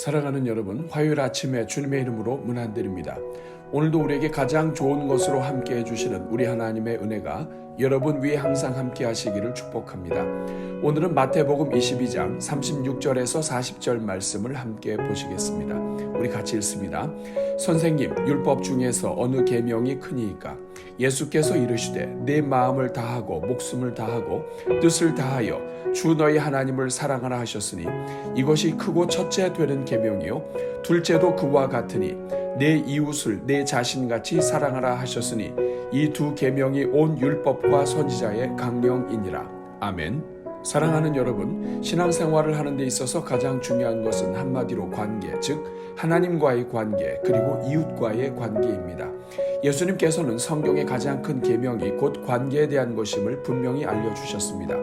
사랑하는 여러분, 화요일 아침에 주님의 이름으로 문안드립니다. 오늘도 우리에게 가장 좋은 것으로 함께 해주시는 우리 하나님의 은혜가 여러분 위에 항상 함께 하시기를 축복합니다. 오늘은 마태복음 22장 36절에서 40절 말씀을 함께 보시겠습니다. 우리 같이 읽습니다. 선생님, 율법 중에서 어느 계명이 크니이까? 예수께서 이르시되 내 마음을 다하고 목숨을 다하고 뜻을 다하여 주 너희 하나님을 사랑하라 하셨으니 이것이 크고 첫째 되는 계명이요 둘째도 그와 같으니 내 이웃을 내 자신같이 사랑하라 하셨으니 이 두 계명이 온 율법과 선지자의 강령이니라. 아멘. 사랑하는 여러분, 신앙생활을 하는 데 있어서 가장 중요한 것은 한마디로 관계, 즉 하나님과의 관계 그리고 이웃과의 관계입니다. 예수님께서는 성경의 가장 큰 계명이 곧 관계에 대한 것임을 분명히 알려주셨습니다.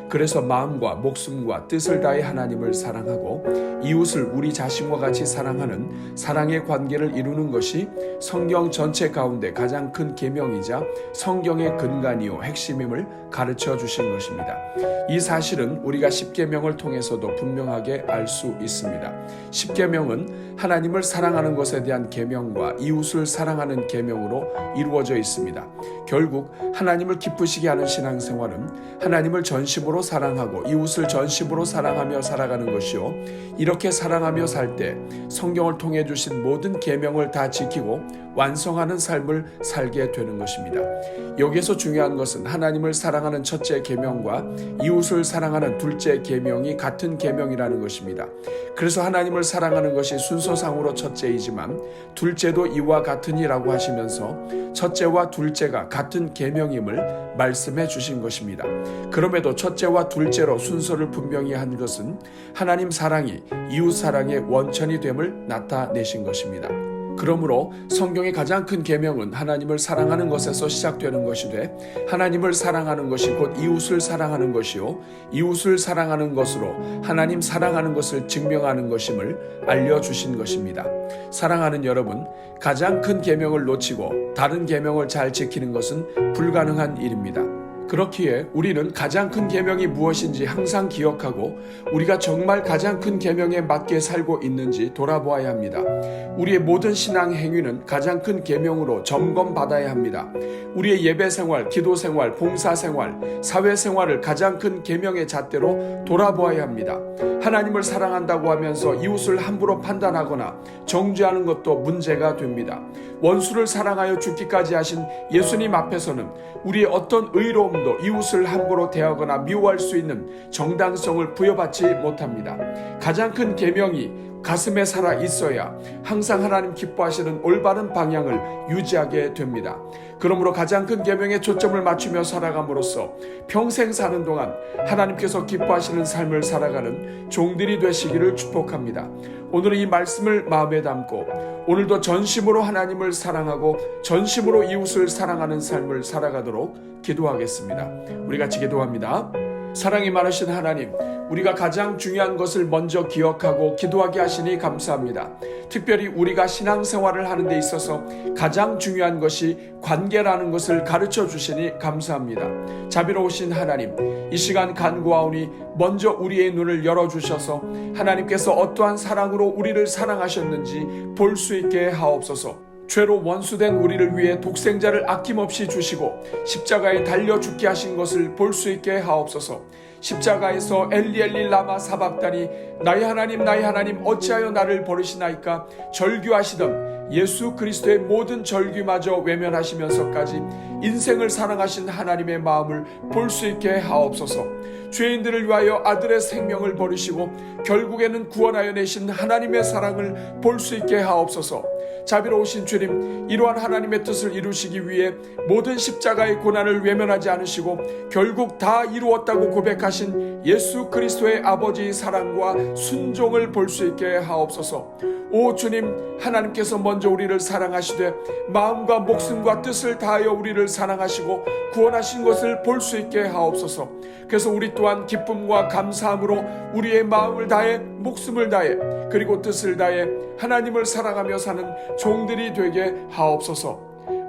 그래서 마음과 목숨과 뜻을 다해 하나님을 사랑하고 이웃을 우리 자신과 같이 사랑하는 사랑의 관계를 이루는 것이 성경 전체 가운데 가장 큰 계명이자 성경의 근간이요 핵심임을 가르쳐 주신 것입니다. 이 사실은 우리가 십계명을 통해서도 분명하게 알 수 있습니다. 십계명은 하나님을 사랑하는 것에 대한 계명과 이웃을 사랑하는 계명으로 이루어져 있습니다. 결국 하나님을 기쁘시게 하는 신앙생활은 하나님을 전심으로 사랑하고 이웃을 전심으로 사랑하며 살아가는 것이요, 이렇게 사랑하며 살 때 성경을 통해 주신 모든 계명을 다 지키고 완성하는 삶을 살게 되는 것입니다. 여기에서 중요한 것은 하나님을 사랑하는 첫째 계명과 이웃을 사랑하는 둘째 계명이 같은 계명이라는 것입니다. 그래서 하나님을 사랑하는 것이 순서상으로 첫째이지만 둘째도 이와 같으니라고 하시면서 첫째와 둘째가 같은 계명임을 말씀해 주신 것입니다. 그럼에도 첫째와 둘째로 순서를 분명히 한 것은 하나님 사랑이 이웃 사랑의 원천이 됨을 나타내신 것입니다. 그러므로 성경의 가장 큰 계명은 하나님을 사랑하는 것에서 시작되는 것이 돼 하나님을 사랑하는 것이 곧 이웃을 사랑하는 것이요 이웃을 사랑하는 것으로 하나님 사랑하는 것을 증명하는 것임을 알려주신 것입니다. 사랑하는 여러분, 가장 큰 계명을 놓치고 다른 계명을 잘 지키는 것은 불가능한 일입니다. 그렇기에 우리는 가장 큰 계명이 무엇인지 항상 기억하고 우리가 정말 가장 큰 계명에 맞게 살고 있는지 돌아보아야 합니다. 우리의 모든 신앙 행위는 가장 큰 계명으로 점검받아야 합니다. 우리의 예배 생활, 기도 생활, 봉사 생활, 사회 생활을 가장 큰 계명의 잣대로 돌아보아야 합니다. 하나님을 사랑한다고 하면서 이웃을 함부로 판단하거나 정죄하는 것도 문제가 됩니다. 원수를 사랑하여 죽기까지 하신 예수님 앞에서는 우리의 어떤 의로움도 이웃을 함부로 대하거나 미워할 수 있는 정당성을 부여받지 못합니다. 가장 큰 계명이 가슴에 살아 있어야 항상 하나님 기뻐하시는 올바른 방향을 유지하게 됩니다. 그러므로 가장 큰 계명에 초점을 맞추며 살아감으로써 평생 사는 동안 하나님께서 기뻐하시는 삶을 살아가는 종들이 되시기를 축복합니다. 오늘은 이 말씀을 마음에 담고 오늘도 전심으로 하나님을 사랑하고 전심으로 이웃을 사랑하는 삶을 살아가도록 기도하겠습니다. 우리 같이 기도합니다. 사랑이 많으신 하나님, 우리가 가장 중요한 것을 먼저 기억하고 기도하게 하시니 감사합니다. 특별히 우리가 신앙생활을 하는 데 있어서 가장 중요한 것이 관계라는 것을 가르쳐 주시니 감사합니다. 자비로우신 하나님, 이 시간 간구하오니 먼저 우리의 눈을 열어주셔서 하나님께서 어떠한 사랑으로 우리를 사랑하셨는지 볼 수 있게 하옵소서. 죄로 원수된 우리를 위해 독생자를 아낌없이 주시고 십자가에 달려 죽게 하신 것을 볼 수 있게 하옵소서. 십자가에서 엘리 엘리 라마 사박다니 나의 하나님 어찌하여 나를 버리시나이까 절규하시던 예수 그리스도의 모든 절규마저 외면하시면서까지 인생을 사랑하신 하나님의 마음을 볼 수 있게 하옵소서. 죄인들을 위하여 아들의 생명을 버리시고 결국에는 구원하여 내신 하나님의 사랑을 볼 수 있게 하옵소서. 자비로우신 주님, 이러한 하나님의 뜻을 이루시기 위해 모든 십자가의 고난을 외면하지 않으시고 결국 다 이루었다고 고백하신 예수 그리스도의 아버지의 사랑과 순종을 볼 수 있게 하옵소서. 오 주님, 하나님께서 먼저 우리를 사랑하시되 마음과 목숨과 뜻을 다하여 우리를 사랑하시고 구원하신 것을 볼 수 있게 하옵소서. 그래서 우리 또한 기쁨과 감사함으로 우리의 마음을 다해 목숨을 다해 그리고 뜻을 다해 하나님을 사랑하며 사는 종들이 되게 하옵소서.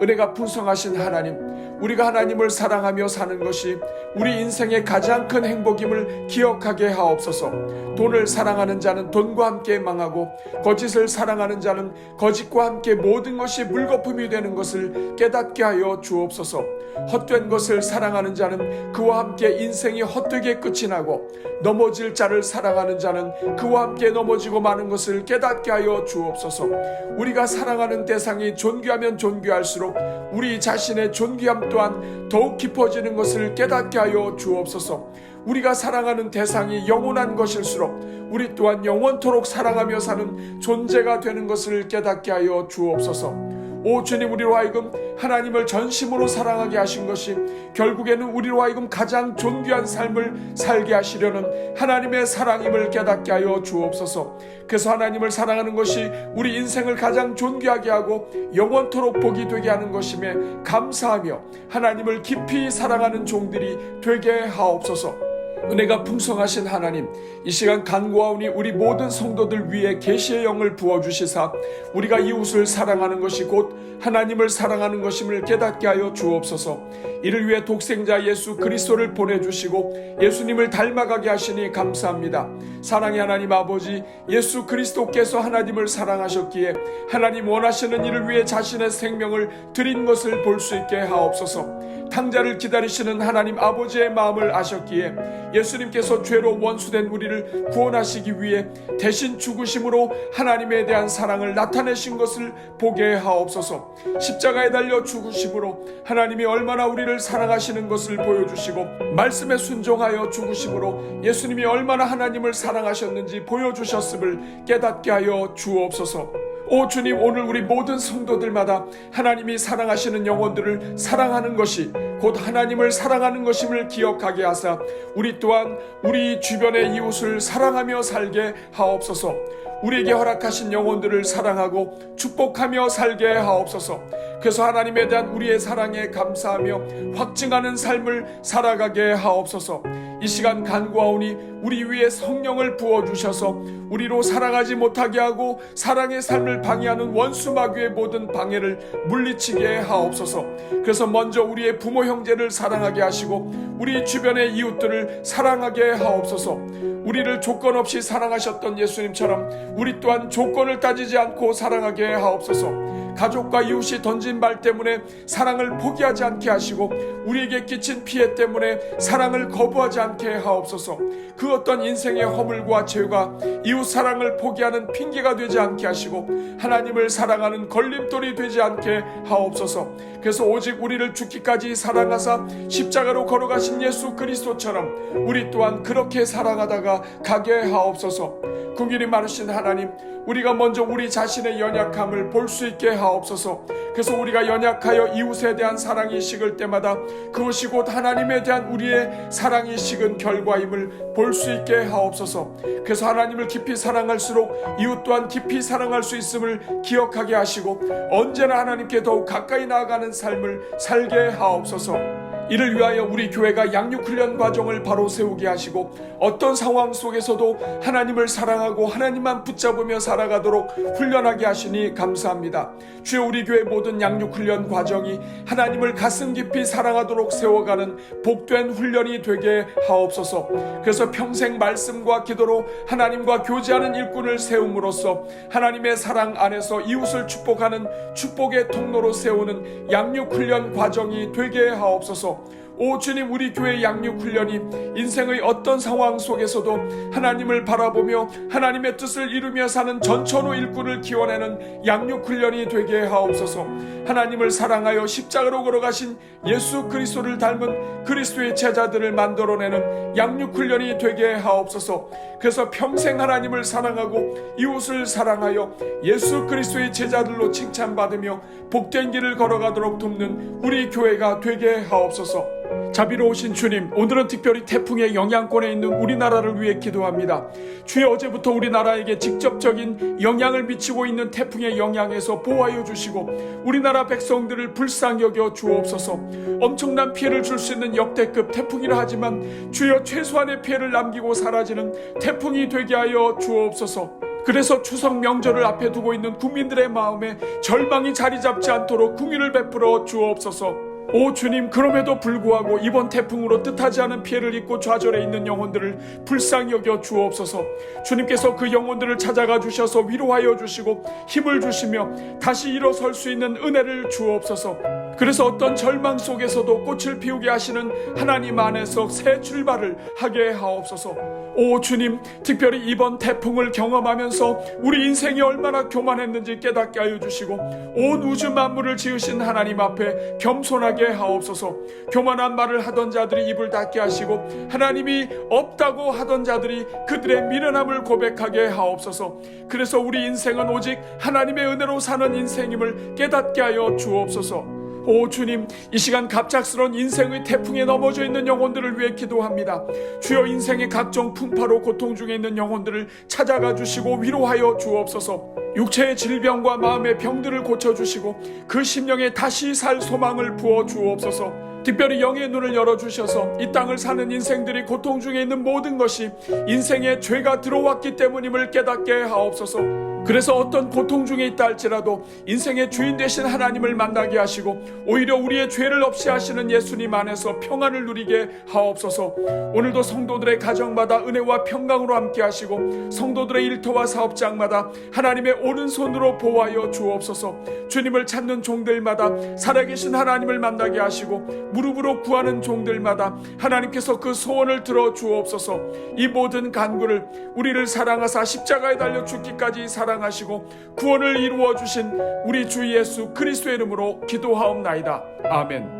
은혜가 풍성하신 하나님, 우리가 하나님을 사랑하며 사는 것이 우리 인생의 가장 큰 행복임을 기억하게 하옵소서. 돈을 사랑하는 자는 돈과 함께 망하고 거짓을 사랑하는 자는 거짓과 함께 모든 것이 물거품이 되는 것을 깨닫게 하여 주옵소서. 헛된 것을 사랑하는 자는 그와 함께 인생이 헛되게 끝이 나고 넘어질 자를 사랑하는 자는 그와 함께 넘어지고 마는 것을 깨닫게 하여 주옵소서. 우리가 사랑하는 대상이 존귀하면 존귀할수록 우리 자신의 존귀함 또한 더욱 깊어지는 것을 깨닫게 하여 주옵소서. 우리가 사랑하는 대상이 영원한 것일수록 우리 또한 영원토록 사랑하며 사는 존재가 되는 것을 깨닫게 하여 주옵소서. 오 주님, 우리로 하여금 하나님을 전심으로 사랑하게 하신 것이 결국에는 우리로 하여금 가장 존귀한 삶을 살게 하시려는 하나님의 사랑임을 깨닫게 하여 주옵소서. 그래서 하나님을 사랑하는 것이 우리 인생을 가장 존귀하게 하고 영원토록 복이 되게 하는 것임에 감사하며 하나님을 깊이 사랑하는 종들이 되게 하옵소서. 은혜가 풍성하신 하나님, 이 시간 간구하오니 우리 모든 성도들 위해 계시의 영을 부어주시사 우리가 이웃을 사랑하는 것이 곧 하나님을 사랑하는 것임을 깨닫게 하여 주옵소서. 이를 위해 독생자 예수 그리스도를 보내주시고 예수님을 닮아가게 하시니 감사합니다. 사랑의 하나님 아버지, 예수 그리스도께서 하나님을 사랑하셨기에 하나님 원하시는 이를 위해 자신의 생명을 드린 것을 볼 수 있게 하옵소서. 탕자를 기다리시는 하나님 아버지의 마음을 아셨기에 예수님께서 죄로 원수된 우리를 구원하시기 위해 대신 죽으심으로 하나님에 대한 사랑을 나타내신 것을 보게 하옵소서. 십자가에 달려 죽으심으로 하나님이 얼마나 우리를 사랑하시는 것을 보여주시고 말씀에 순종하여 죽으심으로 예수님이 얼마나 하나님을 사랑하셨는지 보여주셨음을 깨닫게 하여 주옵소서. 오 주님, 오늘 우리 모든 성도들마다 하나님이 사랑하시는 영혼들을 사랑하는 것이 곧 하나님을 사랑하는 것임을 기억하게 하사 우리 또한 우리 주변의 이웃을 사랑하며 살게 하옵소서. 우리에게 허락하신 영혼들을 사랑하고 축복하며 살게 하옵소서. 그래서 하나님에 대한 우리의 사랑에 감사하며 확증하는 삶을 살아가게 하옵소서. 이 시간 간구하오니 우리 위에 성령을 부어주셔서 우리로 살아가지 못하게 하고 사랑의 삶을 방해하는 원수 마귀의 모든 방해를 물리치게 하옵소서. 그래서 먼저 우리의 부모 형제를 사랑하게 하시고 우리 주변의 이웃들을 사랑하게 하옵소서. 우리를 조건 없이 사랑하셨던 예수님처럼 우리 또한 조건을 따지지 않고 사랑하게 하옵소서. 가족과 이웃이 던진 말 때문에 사랑을 포기하지 않게 하시고 우리에게 끼친 피해 때문에 사랑을 거부하지 않게 하옵소서. 그 어떤 인생의 허물과 죄가 이웃 사랑을 포기하는 핑계가 되지 않게 하시고 하나님을 사랑하는 걸림돌이 되지 않게 하옵소서. 그래서 오직 우리를 죽기까지 사랑하사 십자가로 걸어가신 예수 그리스도처럼 우리 또한 그렇게 사랑하다가 가게 하옵소서. 긍휼이 많으신 하나님, 우리가 먼저 우리 자신의 연약함을 볼 수 있게 하옵소서. 그래서 우리가 연약하여 이웃에 대한 사랑이 식을 때마다 그것이 곧 하나님에 대한 우리의 사랑이 식은 결과임을 볼 수 있게 하옵소서. 그래서 하나님을 깊이 사랑할수록 이웃 또한 깊이 사랑할 수 있음을 기억하게 하시고 언제나 하나님께 더욱 가까이 나아가는 삶을 살게 하옵소서. 이를 위하여 우리 교회가 양육훈련 과정을 바로 세우게 하시고 어떤 상황 속에서도 하나님을 사랑하고 하나님만 붙잡으며 살아가도록 훈련하게 하시니 감사합니다. 주여, 우리 교회 모든 양육훈련 과정이 하나님을 가슴 깊이 사랑하도록 세워가는 복된 훈련이 되게 하옵소서. 그래서 평생 말씀과 기도로 하나님과 교제하는 일꾼을 세움으로써 하나님의 사랑 안에서 이웃을 축복하는 축복의 통로로 세우는 양육훈련 과정이 되게 하옵소서. 오 주님, 우리 교회 양육훈련이 인생의 어떤 상황 속에서도 하나님을 바라보며 하나님의 뜻을 이루며 사는 전천후 일꾼을 키워내는 양육훈련이 되게 하옵소서. 하나님을 사랑하여 십자가로 걸어가신 예수 그리스도를 닮은 그리스도의 제자들을 만들어내는 양육훈련이 되게 하옵소서. 그래서 평생 하나님을 사랑하고 이웃을 사랑하여 예수 그리스도의 제자들로 칭찬받으며 복된 길을 걸어가도록 돕는 우리 교회가 되게 하옵소서. 자비로우신 주님, 오늘은 특별히 태풍의 영향권에 있는 우리나라를 위해 기도합니다. 주여, 어제부터 우리나라에게 직접적인 영향을 미치고 있는 태풍의 영향에서 보호하여 주시고 우리나라 백성들을 불쌍히 여겨 주옵소서. 엄청난 피해를 줄 수 있는 역대급 태풍이라 하지만 주여, 최소한의 피해를 남기고 사라지는 태풍이 되게 하여 주옵소서. 그래서 추석 명절을 앞에 두고 있는 국민들의 마음에 절망이 자리 잡지 않도록 긍휼을 베풀어 주옵소서. 오 주님, 그럼에도 불구하고 이번 태풍으로 뜻하지 않은 피해를 입고 좌절해 있는 영혼들을 불쌍히 여겨 주옵소서. 주님께서 그 영혼들을 찾아가 주셔서 위로하여 주시고 힘을 주시며 다시 일어설 수 있는 은혜를 주옵소서. 그래서 어떤 절망 속에서도 꽃을 피우게 하시는 하나님 안에서 새 출발을 하게 하옵소서. 오 주님, 특별히 이번 태풍을 경험하면서 우리 인생이 얼마나 교만했는지 깨닫게 하여 주시고 온 우주 만물을 지으신 하나님 앞에 겸손하게 하옵소서. 교만한 말을 하던 자들이 입을 닫게 하시고 하나님이 없다고 하던 자들이 그들의 미련함을 고백하게 하옵소서. 그래서 우리 인생은 오직 하나님의 은혜로 사는 인생임을 깨닫게 하여 주옵소서. 오 주님, 이 시간 갑작스러운 인생의 태풍에 넘어져 있는 영혼들을 위해 기도합니다. 주여, 인생의 각종 풍파로 고통 중에 있는 영혼들을 찾아가 주시고 위로하여 주옵소서. 육체의 질병과 마음의 병들을 고쳐주시고 그 심령에 다시 살 소망을 부어 주옵소서. 특별히 영의 눈을 열어주셔서 이 땅을 사는 인생들이 고통 중에 있는 모든 것이 인생에 죄가 들어왔기 때문임을 깨닫게 하옵소서. 그래서 어떤 고통 중에 있다 할지라도 인생의 주인 되신 하나님을 만나게 하시고 오히려 우리의 죄를 없이 하시는 예수님 안에서 평안을 누리게 하옵소서. 오늘도 성도들의 가정마다 은혜와 평강으로 함께 하시고 성도들의 일터와 사업장마다 하나님의 오른손으로 보호하여 주옵소서. 주님을 찾는 종들마다 살아계신 하나님을 만나게 하시고 무릎으로 구하는 종들마다 하나님께서 그 소원을 들어 주옵소서. 이 모든 간구를 우리를 사랑하사 십자가에 달려 죽기까지 사랑하시고 구원을 이루어 주신 우리 주 예수 그리스도의 이름으로 기도하옵나이다. 아멘.